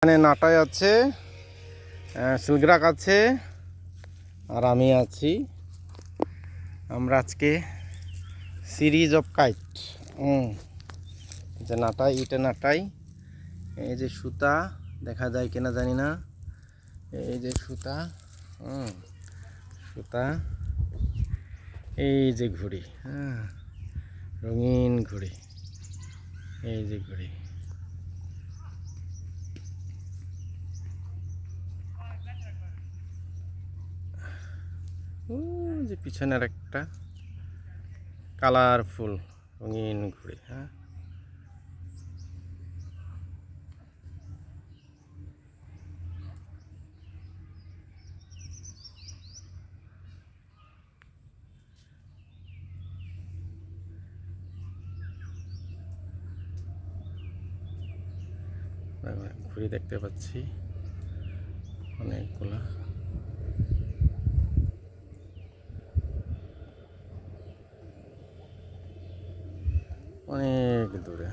এখানে নাটাই আছে, সিলগ্রাক আছে, আর আমি আছি। আমরা আজকে সিরিজ অফ কাইট, যে নাটাই, এটা নাটাই, এই যে সুতা দেখা যায় কিনা জানি না, এই যে সুতা, সুতা, এই যে ঘুড়ি, রঙিন ঘুড়ি, এই যে ঘুড়ি। যে পিছনের একটা কালারফুল রঙিন ঘুড়ি। ঘুড়ি দেখতে পাচ্ছি অনেকগুলা, অনেক দূরে।